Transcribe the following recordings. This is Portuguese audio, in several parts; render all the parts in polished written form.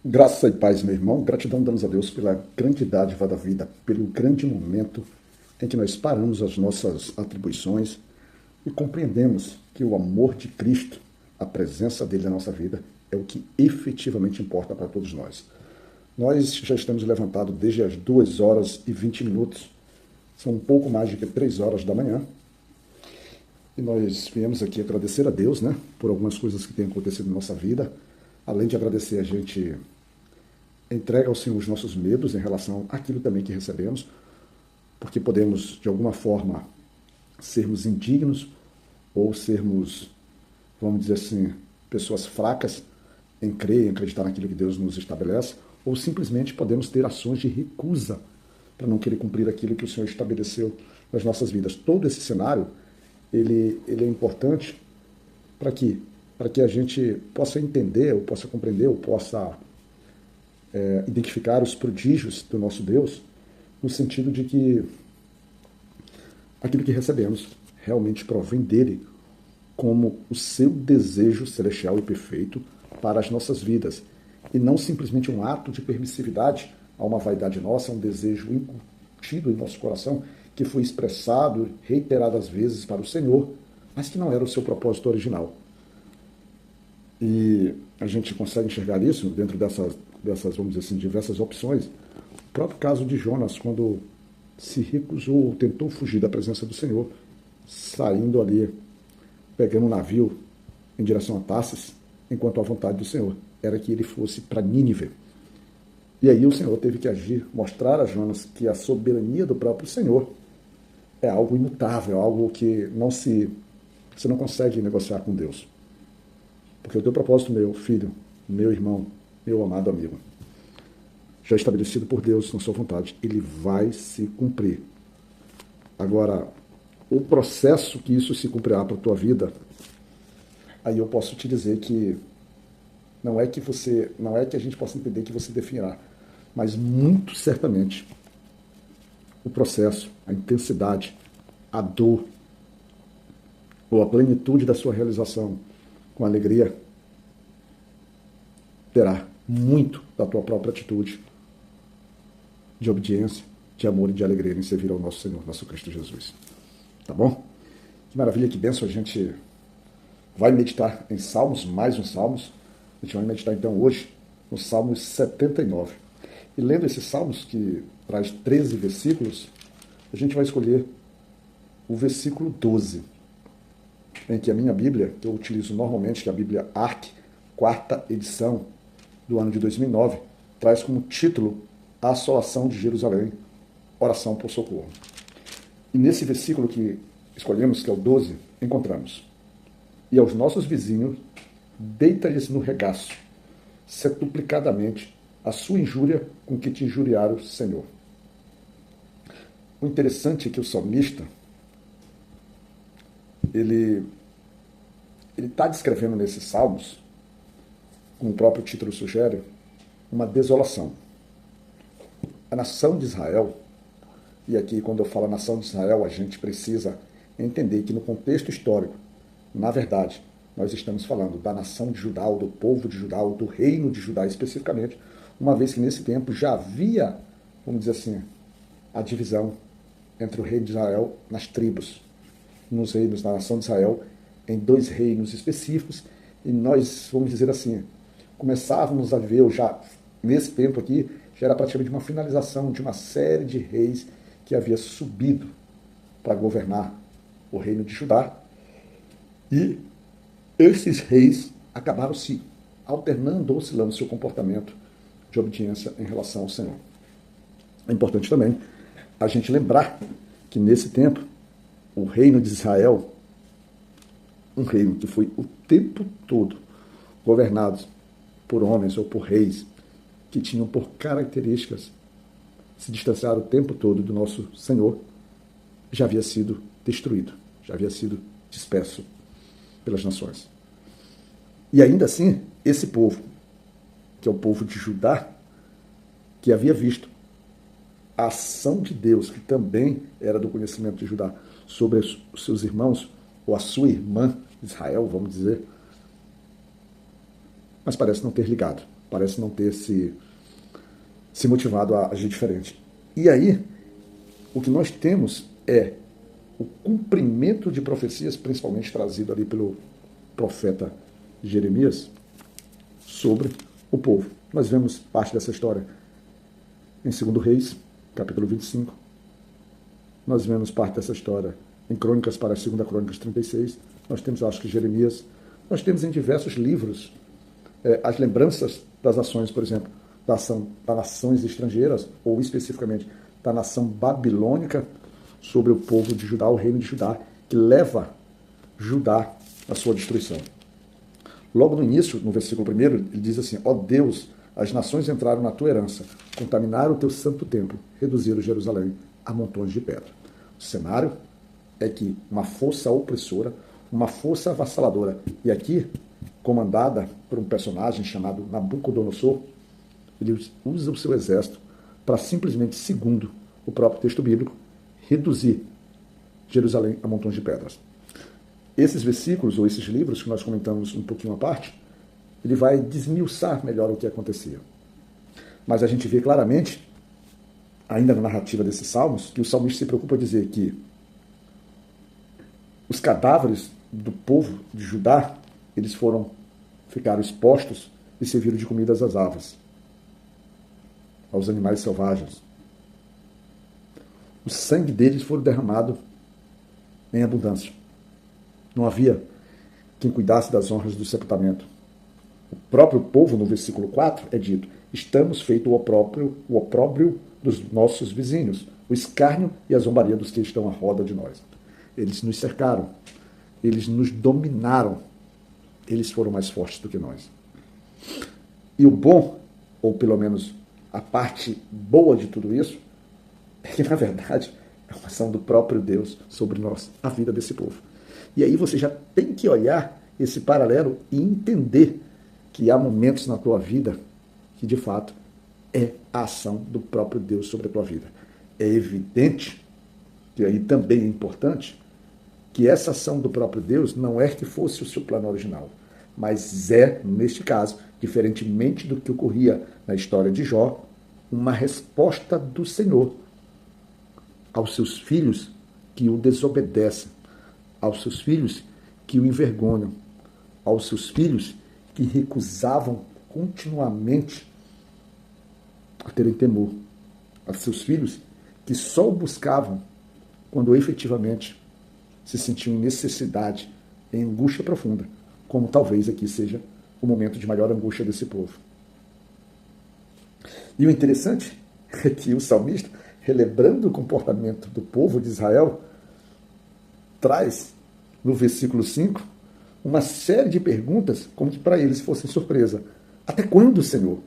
Graça e paz, meu irmão. Gratidão damos a Deus pela grande dádiva da vida, pelo grande momento em que nós paramos as nossas atribuições e compreendemos que o amor de Cristo, a presença dele na nossa vida, é o que efetivamente importa para todos nós. Nós já estamos levantados desde as 2 horas e 20 minutos, são um pouco mais de que 3 horas da manhã, e nós viemos aqui agradecer a Deus, né, por algumas coisas que têm acontecido na nossa vida. Além de agradecer, a gente entrega ao Senhor os nossos medos em relação àquilo também que recebemos, porque podemos, de alguma forma, sermos indignos ou sermos, vamos dizer assim, pessoas fracas em crer, em acreditar naquilo que Deus nos estabelece, ou simplesmente podemos ter ações de recusa para não querer cumprir aquilo que o Senhor estabeleceu nas nossas vidas. Todo esse cenário, ele é importante para que a gente possa entender, ou possa compreender, ou possa identificar os prodígios do nosso Deus, no sentido de que aquilo que recebemos realmente provém dele como o seu desejo celestial e perfeito para as nossas vidas, e não simplesmente um ato de permissividade a uma vaidade nossa, a um desejo incutido em nosso coração, que foi expressado reiteradas vezes para o Senhor, mas que não era o seu propósito original. E a gente consegue enxergar isso dentro dessas, vamos dizer assim, diversas opções. O próprio caso de Jonas, quando se recusou, tentou fugir da presença do Senhor, saindo ali, pegando um navio em direção a Tarsis, enquanto a vontade do Senhor era que ele fosse para Nínive. E aí o Senhor teve que agir, mostrar a Jonas que a soberania do próprio Senhor é algo imutável, algo que você não consegue negociar com Deus. Porque o teu propósito, meu filho, meu irmão, meu amado amigo, já estabelecido por Deus na sua vontade, ele vai se cumprir. Agora, o processo que isso se cumprirá para a tua vida, aí eu posso te dizer que não é que a gente possa entender que você definirá, mas muito certamente o processo, a intensidade, a dor, ou a plenitude da sua realização com alegria, terá muito da tua própria atitude de obediência, de amor e de alegria em servir ao nosso Senhor, nosso Cristo Jesus. Tá bom? Que maravilha, que bênção. A gente vai meditar em Salmos, mais um Salmos. A gente vai meditar então hoje no Salmos 79. E lendo esses Salmos, que traz 13 versículos, a gente vai escolher o versículo 12, em que a minha Bíblia, que eu utilizo normalmente, que é a Bíblia ARC, 4ª edição do ano de 2009, traz como título A Assolação de Jerusalém, Oração por Socorro. E nesse versículo que escolhemos, que é o 12, encontramos: E aos nossos vizinhos, deita-lhes no regaço, setuplicadamente, a sua injúria com que te injuriaram, Senhor. O interessante é que o salmista, ele está descrevendo nesses salmos, como o próprio título sugere, uma desolação. A nação de Israel, e aqui quando eu falo nação de Israel, a gente precisa entender que no contexto histórico, na verdade, nós estamos falando da nação de Judá, ou do povo de Judá, ou do reino de Judá especificamente, uma vez que nesse tempo já havia, vamos dizer assim, a divisão entre o reino de Israel nas tribos, nos reinos da nação de Israel, em 2 reinos específicos, e nós, vamos dizer assim, começávamos a ver, já nesse tempo aqui, já era praticamente uma finalização de uma série de reis que havia subido para governar o reino de Judá, e esses reis acabaram se alternando, oscilando seu comportamento de obediência em relação ao Senhor. É importante também a gente lembrar que nesse tempo, o reino de Israel, um reino que foi o tempo todo governado por homens ou por reis que tinham por características se distanciar o tempo todo do nosso Senhor, já havia sido destruído, já havia sido disperso pelas nações. E ainda assim, esse povo, que é o povo de Judá, que havia visto a ação de Deus, que também era do conhecimento de Judá, sobre os seus irmãos, ou a sua irmã, Israel, vamos dizer, mas parece não ter ligado. parece não ter se motivado a agir diferente. E aí, o que nós temos é o cumprimento de profecias, principalmente trazido ali pelo profeta Jeremias, sobre o povo. Nós vemos parte dessa história em 2 Reis, capítulo 25. Nós vemos parte dessa história em Crônicas para a 2 Crônicas 36. Nós temos, acho que, Jeremias. Nós temos em diversos livros as lembranças das ações, por exemplo, das nações estrangeiras, ou especificamente da nação babilônica, sobre o povo de Judá, o reino de Judá, que leva Judá à sua destruição. Logo no início, no versículo 1, ele diz assim: ó Deus, as nações entraram na tua herança, contaminaram o teu santo templo, reduziram Jerusalém a montões de pedra. O cenário é que uma força opressora, uma força avassaladora, e aqui, comandada por um personagem chamado Nabucodonosor, ele usa o seu exército para simplesmente, segundo o próprio texto bíblico, reduzir Jerusalém a montões de pedras. Esses versículos, ou esses livros que nós comentamos um pouquinho à parte, ele vai desmiuçar melhor o que acontecia. Mas a gente vê claramente, ainda na narrativa desses salmos, que o salmista se preocupa em dizer que os cadáveres do povo de Judá, eles ficaram expostos e serviram de comidas às aves, aos animais selvagens. O sangue deles foi derramado em abundância. Não havia quem cuidasse das honras do sepultamento. O próprio povo, no versículo 4, é dito: estamos feito o opróbrio dos nossos vizinhos, o escárnio e a zombaria dos que estão à roda de nós. Eles nos cercaram, eles nos dominaram, eles foram mais fortes do que nós. E o bom, ou pelo menos a parte boa de tudo isso, é que, na verdade, é uma ação do próprio Deus sobre nós, a vida desse povo. E aí você já tem que olhar esse paralelo e entender que há momentos na tua vida que, de fato, é a ação do próprio Deus sobre a tua vida. É evidente, que aí também é importante, que essa ação do próprio Deus não é que fosse o seu plano original, mas é, neste caso, diferentemente do que ocorria na história de Jó, uma resposta do Senhor aos seus filhos que o desobedecem, aos seus filhos que o envergonham, aos seus filhos que recusavam continuamente a terem temor, aos seus filhos que só o buscavam quando efetivamente se sentiam em necessidade, em angústia profunda, como talvez aqui seja o momento de maior angústia desse povo. E o interessante é que o salmista, relembrando o comportamento do povo de Israel, traz, no versículo 5, uma série de perguntas como que para eles fossem surpresa. Até quando, Senhor?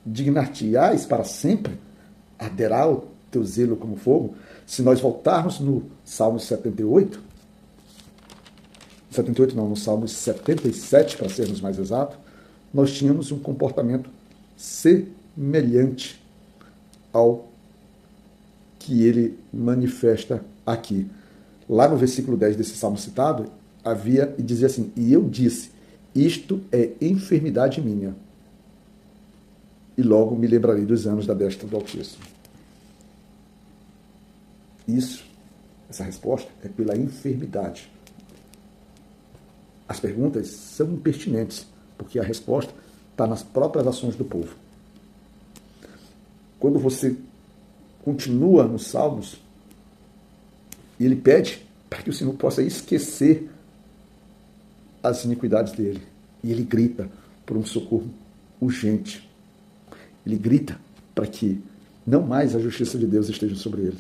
Dignar-te-ás para sempre? Arderá o teu zelo como fogo? Se nós voltarmos no Salmo 78 não, no Salmo 77, para sermos mais exatos, nós tínhamos um comportamento semelhante ao que ele manifesta aqui. Lá no versículo 10 desse salmo citado, havia e dizia assim: e eu disse, isto é enfermidade minha, e logo me lembrarei dos anos da destra do Altíssimo. Essa resposta é pela enfermidade. As perguntas são impertinentes, porque a resposta está nas próprias ações do povo. Quando você continua nos Salmos, e ele pede para que o Senhor possa esquecer as iniquidades dele. E ele grita por um socorro urgente. Ele grita para que não mais a justiça de Deus esteja sobre ele,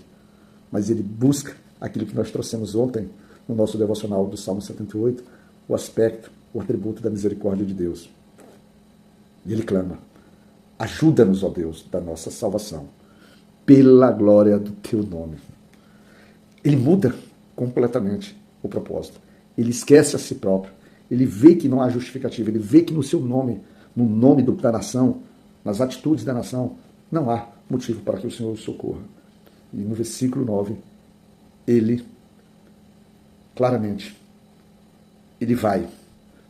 mas ele busca aquilo que nós trouxemos ontem no nosso devocional do Salmo 78, o aspecto, o atributo da misericórdia de Deus. E ele clama: ajuda-nos, ó Deus, da nossa salvação, pela glória do teu nome. Ele muda completamente o propósito. Ele esquece a si próprio. Ele vê que não há justificativa. Ele vê que no seu nome, no nome da nação, nas atitudes da nação, não há motivo para que o Senhor o socorra. E no versículo 9, ele, claramente, ele vai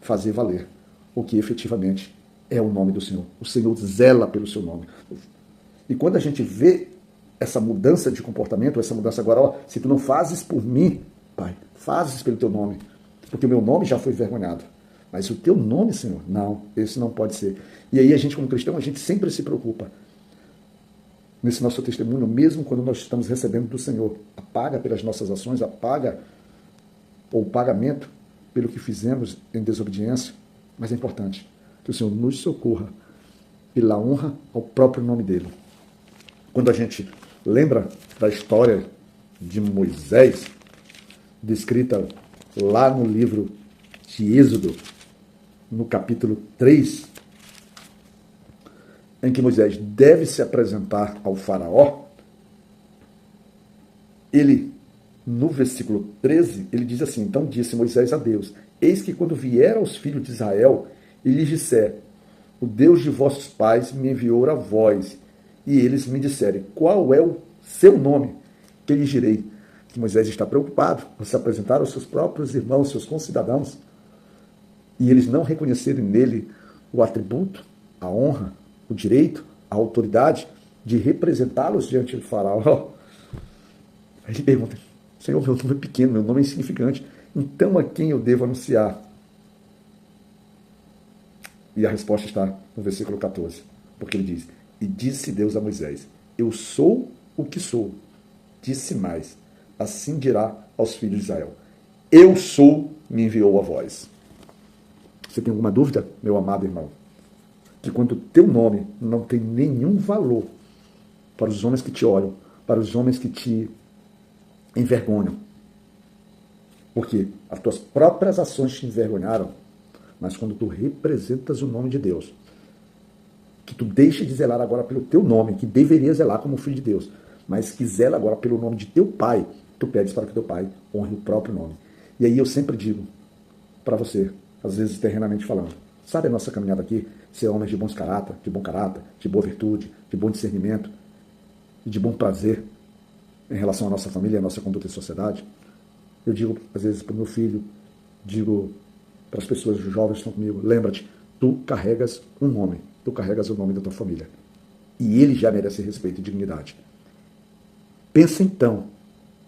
fazer valer o que efetivamente é o nome do Senhor. O Senhor zela pelo seu nome. E quando a gente vê essa mudança de comportamento, essa mudança agora, ó, se tu não fazes por mim, Pai, fazes pelo teu nome, porque o meu nome já foi envergonhado. Mas o teu nome, Senhor, não, esse não pode ser. E aí a gente, como cristão, a gente sempre se preocupa nesse nosso testemunho, mesmo quando nós estamos recebendo do Senhor. Apaga pelas nossas ações, apaga o pagamento pelo que fizemos em desobediência. Mas é importante que o Senhor nos socorra pela honra ao próprio nome dele. Quando a gente lembra da história de Moisés, descrita lá no livro de Êxodo, no capítulo 3, em que Moisés deve se apresentar ao faraó, ele, no versículo 13, ele diz assim: então disse Moisés a Deus, eis que quando vier aos filhos de Israel e lhes disser, o Deus de vossos pais me enviou a vós, e eles me disserem, qual é o seu nome? Que lhes direi? Que Moisés está preocupado por se apresentar aos seus próprios irmãos, seus concidadãos, e eles não reconhecerem nele o atributo, a honra, o direito, a autoridade de representá-los diante do faraó. Aí ele pergunta, Senhor, meu nome é pequeno, meu nome é insignificante, então a quem eu devo anunciar? E a resposta está no versículo 14, porque ele diz, e disse Deus a Moisés, eu sou o que sou. Disse mais, assim dirá aos filhos de Israel, eu sou, me enviou a vós. Você tem alguma dúvida, meu amado irmão? Que quando o teu nome não tem nenhum valor para os homens que te olham, para os homens que te envergonham, porque as tuas próprias ações te envergonharam, mas quando tu representas o nome de Deus, que tu deixa de zelar agora pelo teu nome, que deveria zelar como filho de Deus, mas que zela agora pelo nome de teu pai, tu pedes para que teu pai honre o próprio nome. E aí eu sempre digo para você, às vezes terrenamente falando, sabe a nossa caminhada aqui? Ser homens de bom caráter, de boa virtude, de bom discernimento e de bom prazer em relação à nossa família, à nossa conduta em sociedade. Eu digo, às vezes, para o meu filho, digo para as pessoas jovens que estão comigo, lembra-te, tu carregas um nome, tu carregas o nome da tua família. E ele já merece respeito e dignidade. Pensa então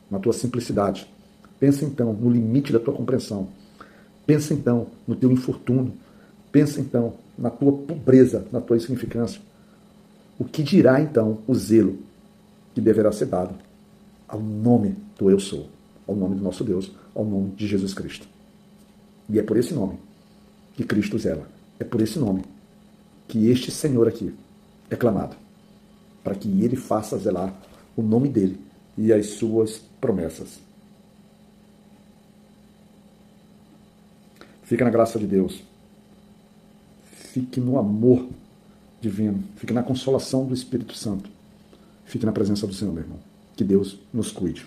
na tua simplicidade. Pensa então no limite da tua compreensão. Pensa então no teu infortúnio. Pensa então na tua pobreza, na tua insignificância. O que dirá então o zelo que deverá ser dado ao nome do eu sou, ao nome do nosso Deus, ao nome de Jesus Cristo. E é por esse nome que Cristo zela. É por esse nome que este Senhor aqui é clamado, para que ele faça zelar o nome dele e as suas promessas. Fica na graça de Deus. Fique no amor divino. Fique na consolação do Espírito Santo. Fique na presença do Senhor, meu irmão. Que Deus nos cuide.